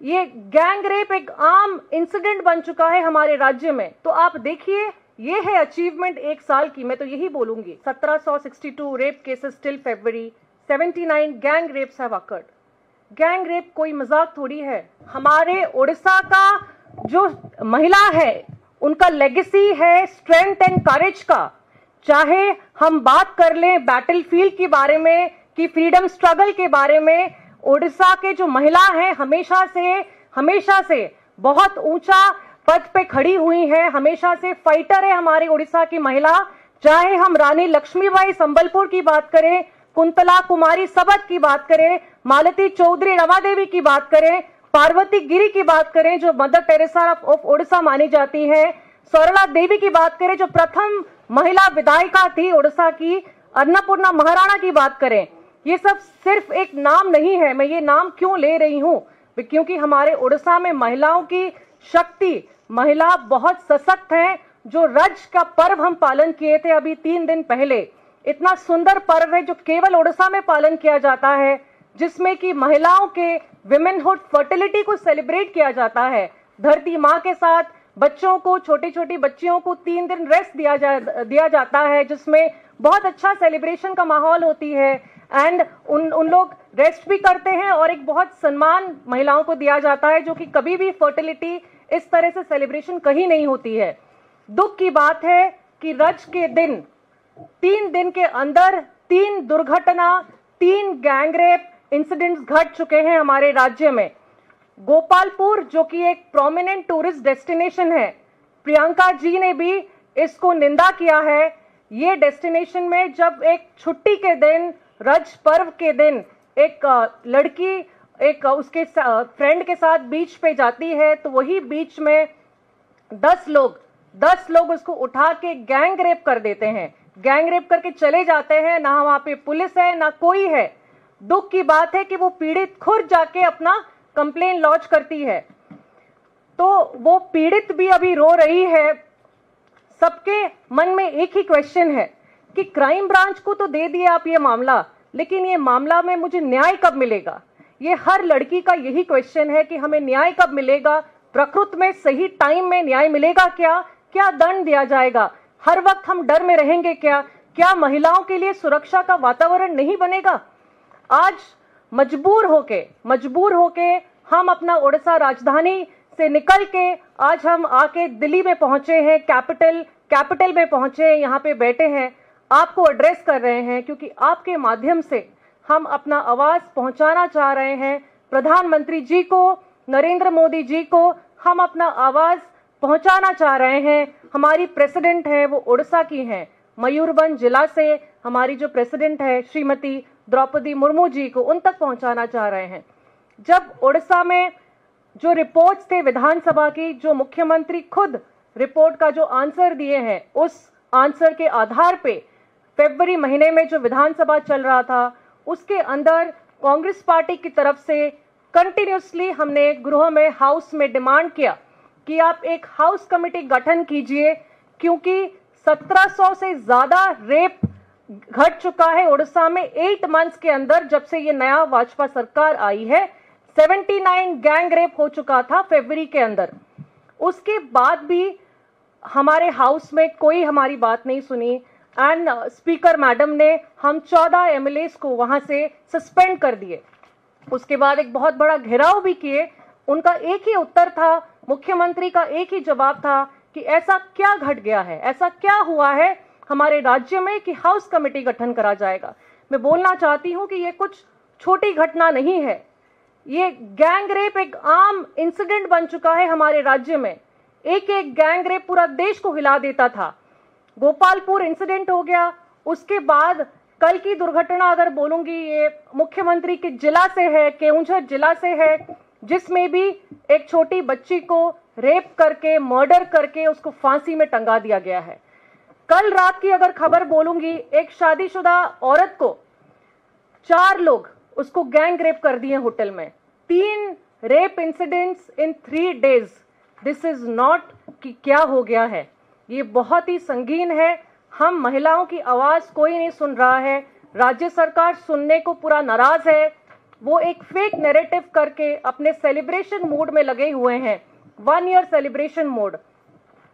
ये gang rape एक आम इंसिडेंट बन चुका है हमारे राज्य में। तो आप देखिए, ये है अचीवमेंट एक साल की। मैं तो यही बोलूंगी, 1762 rape cases till February, 79 gang rapes have occurred. Gang rape कोई मजाक थोड़ी है। हमारे उड़ीसा का जो महिला है, उनका लेगेसी है स्ट्रेंथ एंड करेज का। चाहे हम बात कर लें बैटलफील्ड के बारे में कि फ्रीडम स्ट्रगल के बारे में, उड़ीसा के जो महिला हैं हमेशा से बहुत ऊंचा पद पे खड़ी हुई है, हमेशा से फाइटर है हमारी उड़ीसा की महिला। चाहे हम रानी लक्ष्मीबाई संबलपुर की बात करें, कुंतला कुमारी सबत की बात करें, मालती चौधरी रमादेवी की बात करें, पार्वती गिरी की बात करें जो मदर टेरेसा ऑफ उड़ीसा मानी जाती है, सरला देवी की बात करें जो प्रथम महिला विधायिका थी उड़ीसा की, अन्नपूर्णा महाराणा की बात करें, ये सब सिर्फ एक नाम नहीं है। मैं ये नाम क्यों ले रही हूं? क्योंकि हमारे उड़ीसा में महिलाओं की शक्ति, महिला बहुत सशक्त हैं। जो रज का पर्व हम पालन किए थे अभी 3 दिन पहले, इतना सुंदर पर्व है जो केवल उड़ीसा में पालन किया जाता है, जिसमें कि महिलाओं के विमेनहुड फर्टिलिटी को सेलिब्रेट किया जाता है। धरती माँ के साथ बच्चों को, छोटी छोटी बच्चियों को 3 दिन रेस्ट दिया जाता है, जिसमें बहुत अच्छा सेलिब्रेशन का माहौल होती है। एंड उन लोग रेस्ट भी करते हैं और एक बहुत सम्मान महिलाओं को दिया जाता है, जो कि कभी भी फर्टिलिटी इस तरह से सेलिब्रेशन कहीं नहीं होती है। दुख की बात है कि रज के दिन 3 दिन के अंदर 3 दुर्घटना, 3 गैंग रेप इंसिडेंट्स घट चुके हैं हमारे राज्य में। गोपालपुर जो कि एक प्रोमिनेंट टूरिस्ट डेस्टिनेशन है, प्रियंका जी ने भी इसको निंदा किया है। ये डेस्टिनेशन में जब एक छुट्टी के दिन, रज पर्व के दिन, एक लड़की एक उसके फ्रेंड के साथ बीच पे जाती है, तो वही बीच में 10 लोग उसको उठा के गैंग रेप कर देते हैं, गैंग रेप करके चले जाते हैं। ना वहां पे पुलिस है ना कोई है। दुख की बात है कि वो पीड़ित खुद जाके अपना कंप्लेन लॉन्च करती है, तो वो पीड़ित भी अभी रो रही है। सबके मन में एक ही क्वेश्चन है कि क्राइम ब्रांच को तो दे दिया आप ये मामला, लेकिन ये मामला में मुझे न्याय कब मिलेगा? ये हर लड़की का यही क्वेश्चन है कि हमें न्याय कब मिलेगा, प्रकृत में सही टाइम में न्याय मिलेगा क्या, क्या दंड दिया जाएगा, हर वक्त हम डर में रहेंगे क्या महिलाओं के लिए सुरक्षा का वातावरण नहीं बनेगा? आज मजबूर होके हम अपना उड़ीसा राजधानी से निकल के आज हम आके दिल्ली में पहुंचे हैं, कैपिटल में पहुंचे हैं, यहाँ पे बैठे हैं, आपको एड्रेस कर रहे हैं, क्योंकि आपके माध्यम से हम अपना आवाज पहुंचाना चाह रहे हैं प्रधानमंत्री जी को, नरेंद्र मोदी जी को। हम अपना आवाज पहुंचाना चाह रहे हैं। हमारी प्रेसिडेंट है वो उड़ीसा की हैं, मयूरभंज जिला से हमारी जो प्रेसिडेंट है श्रीमती द्रौपदी मुर्मू जी को, उन तक पहुंचाना चाह रहे हैं। जब उड़ीसा में जो रिपोर्ट्स थे विधानसभा की, जो मुख्यमंत्री खुद रिपोर्ट का जो आंसर दिए हैं, उस आंसर के आधार पे फरवरी महीने में जो विधानसभा चल रहा था, उसके अंदर कांग्रेस पार्टी की तरफ से कंटिन्यूसली हमने गृह में, हाउस में डिमांड किया कि आप एक हाउस कमेटी गठन कीजिए, क्योंकि 1700 से ज्यादा रेप घट चुका है उड़ीसा में 8 मंथ्स के अंदर। जब से ये नया भाजपा सरकार आई है, 79 गैंग रेप हो चुका था फरवरी के अंदर। उसके बाद भी हमारे हाउस में कोई हमारी बात नहीं सुनी एंड स्पीकर मैडम ने हम 14 एमएलएस को वहां से सस्पेंड कर दिए। उसके बाद एक बहुत बड़ा घेराव भी किए। उनका एक ही उत्तर था, मुख्यमंत्री का एक ही जवाब था कि ऐसा क्या घट गया है, ऐसा क्या हुआ है हमारे राज्य में कि हाउस कमेटी गठन करा जाएगा। मैं बोलना चाहती हूं कि ये कुछ छोटी घटना नहीं है, ये गैंग रेप एक आम इंसिडेंट बन चुका है हमारे राज्य में। एक गैंग रेप पूरा देश को हिला देता था। गोपालपुर इंसिडेंट हो गया, उसके बाद कल की दुर्घटना अगर बोलूंगी, ये मुख्यमंत्री के जिला से है, केउंझर जिला से है, जिसमें भी एक छोटी बच्ची को रेप करके, मर्डर करके उसको फांसी में टंगा दिया गया है। कल रात की अगर खबर बोलूंगी, एक शादीशुदा औरत को 4 लोग उसको गैंग रेप कर दिए होटल में। 3 rape incidents in 3 days. This is not कि क्या हो गया है, ये बहुत ही संगीन है। हम महिलाओं की आवाज कोई नहीं सुन रहा है, राज्य सरकार सुनने को पूरा नाराज है। वो एक फेक नैरेटिव करके अपने सेलिब्रेशन मूड में लगे हुए हैं, 1 ईयर सेलिब्रेशन मोड।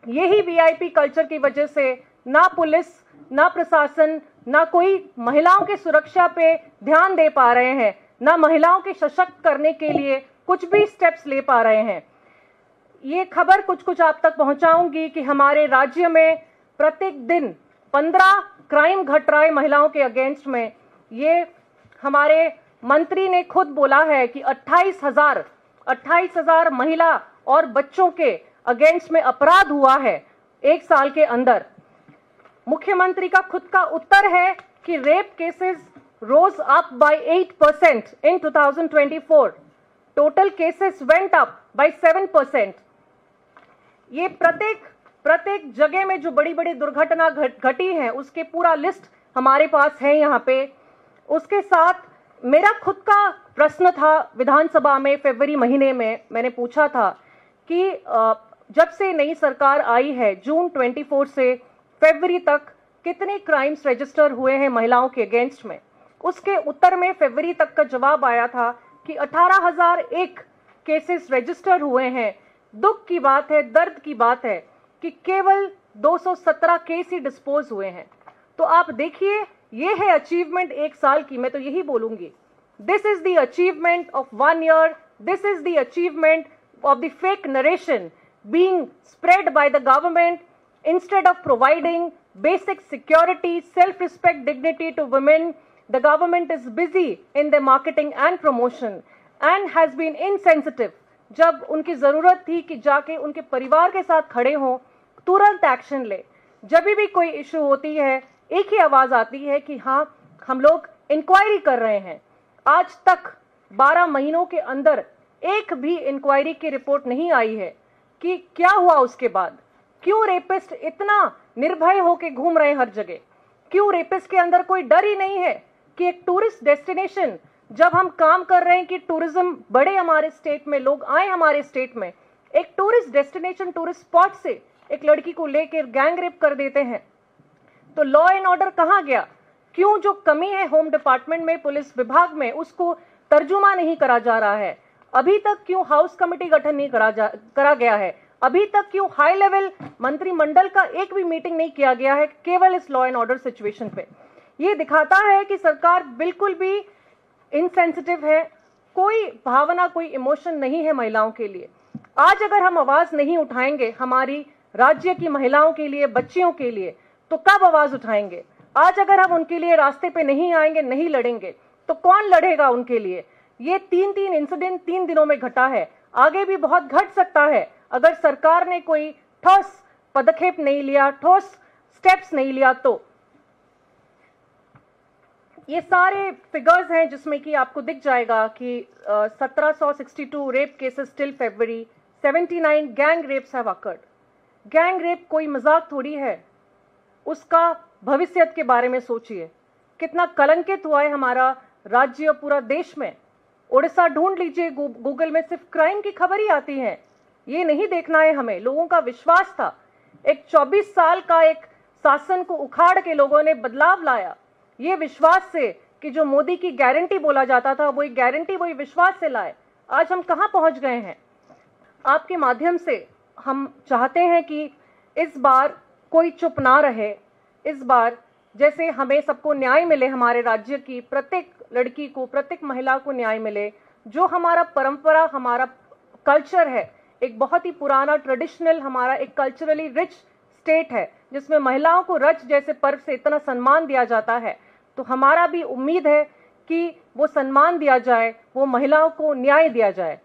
यही वीआईपी कल्चर की वजह से ना पुलिस, ना प्रशासन, ना कोई महिलाओं की सुरक्षा पे ध्यान दे पा रहे हैं, ना महिलाओं के सशक्त करने के लिए कुछ भी स्टेप्स ले पा रहे हैं। ये खबर कुछ कुछ आप तक पहुंचाऊंगी कि हमारे राज्य में प्रत्येक दिन 15 क्राइम घट रहा है महिलाओं के अगेंस्ट में। ये हमारे मंत्री ने खुद बोला है कि 28,000 महिला और बच्चों के अगेंस्ट में अपराध हुआ है 1 साल के अंदर। मुख्यमंत्री का खुद का उत्तर है कि rape cases rose up by 8% in 2024, total cases went up by 7%। ये प्रत्येक जगह में जो बड़ी बड़ी दुर्घटना घटी है उसके पूरा लिस्ट हमारे पास है यहाँ पे। उसके साथ मेरा खुद का प्रश्न था विधानसभा में फरवरी महीने में, मैंने पूछा था कि जब से नई सरकार आई है जून 24 से फरवरी तक कितने क्राइम्स रजिस्टर हुए हैं महिलाओं के अगेंस्ट में। उसके उत्तर में फरवरी तक का जवाब आया था कि 18,001 केसेस रजिस्टर हुए हैं। दुख की बात है, दर्द की बात है कि केवल 217 केस ही डिस्पोज हुए हैं। तो आप देखिए, ये है अचीवमेंट 1 साल की। मैं तो यही बोलूंगी, this is the achievement of 1 year, this is the achievement of the fake narration being spread by the government instead of providing basic security, self-respect, dignity to women. The government is busy in their marketing and promotion and has been insensitive जब उनकी जरूरत थी कि जाके उनके परिवार के साथ खड़े हों, तुरंत एक्शन ले। जब भी कोई इशू होती है एक ही आवाज आती है कि हाँ हम लोग इंक्वायरी कर रहे हैं। आज तक 12 महीनों के अंदर एक भी इंक्वायरी की रिपोर्ट नहीं आई है कि क्या हुआ उसके बाद। क्यों रेपिस्ट इतना निर्भय होकर घूम रहे हैं हर जगह? क्यों रेपिस्ट के अंदर कोई डर ही नहीं है कि एक टूरिस्ट डेस्टिनेशन, जब हम काम कर रहे हैं कि टूरिज्म बढ़े हमारे स्टेट में, लोग आए हमारे स्टेट में, एक टूरिस्ट डेस्टिनेशन, टूरिस्ट स्पॉट से एक लड़की को लेकर गैंग रेप कर देते हैं, तो लॉ एंड ऑर्डर कहां गया? क्यों जो कमी है होम डिपार्टमेंट में, पुलिस विभाग में, उसको तर्जुमा नहीं करा जा रहा है? अभी तक क्यों हाउस कमेटी गठन नहीं करा गया है? अभी तक क्यों हाई लेवल मंत्रिमंडल का एक भी मीटिंग नहीं किया गया है केवल इस लॉ एंड ऑर्डर सिचुएशन पे? ये दिखाता है कि सरकार बिल्कुल भी इनसेंसिटिव है, कोई भावना, कोई इमोशन नहीं है महिलाओं के लिए। आज अगर हम आवाज नहीं उठाएंगे हमारी राज्य की महिलाओं के लिए, बच्चियों के लिए, तो कब आवाज उठाएंगे? आज अगर हम उनके लिए रास्ते पे नहीं आएंगे, नहीं लड़ेंगे, तो कौन लड़ेगा उनके लिए? ये 3 इंसिडेंट 3 दिनों में घटा है, आगे भी बहुत घट सकता है अगर सरकार ने कोई ठोस पदक्षेप नहीं लिया, ठोस स्टेप्स नहीं लिया। तो ये सारे फिगर्स हैं जिसमें कि आपको दिख जाएगा कि 1762 rape cases till February, 79 gang rapes have occurred. Gang rape कोई मजाक थोड़ी है, उसका भविष्य के बारे में सोचिए। कितना कलंकित हुआ है हमारा राज्य, पूरा देश में। उड़ीसा ढूंढ लीजिए, गूगल में सिर्फ क्राइम की खबर ही आती है। ये नहीं देखना है हमें। लोगों का विश्वास था, एक 24 साल का एक शासन को उखाड़ के लोगों ने बदलाव लाया, ये विश्वास से कि जो मोदी की गारंटी बोला जाता था वही गारंटी, वही विश्वास से लाए। आज हम कहां पहुंच गए हैं? आपके माध्यम से हम चाहते हैं कि इस बार कोई चुप ना रहे। इस बार जैसे हमें सबको न्याय मिले, हमारे राज्य की प्रत्येक लड़की को, प्रत्येक महिला को न्याय मिले। जो हमारा परंपरा, हमारा कल्चर है, एक बहुत ही पुराना ट्रेडिशनल, हमारा एक कल्चरली रिच स्टेट है जिसमें महिलाओं को रज जैसे पर्व से इतना सम्मान दिया जाता है, तो हमारा भी उम्मीद है कि वो सम्मान दिया जाए, वो महिलाओं को न्याय दिया जाए।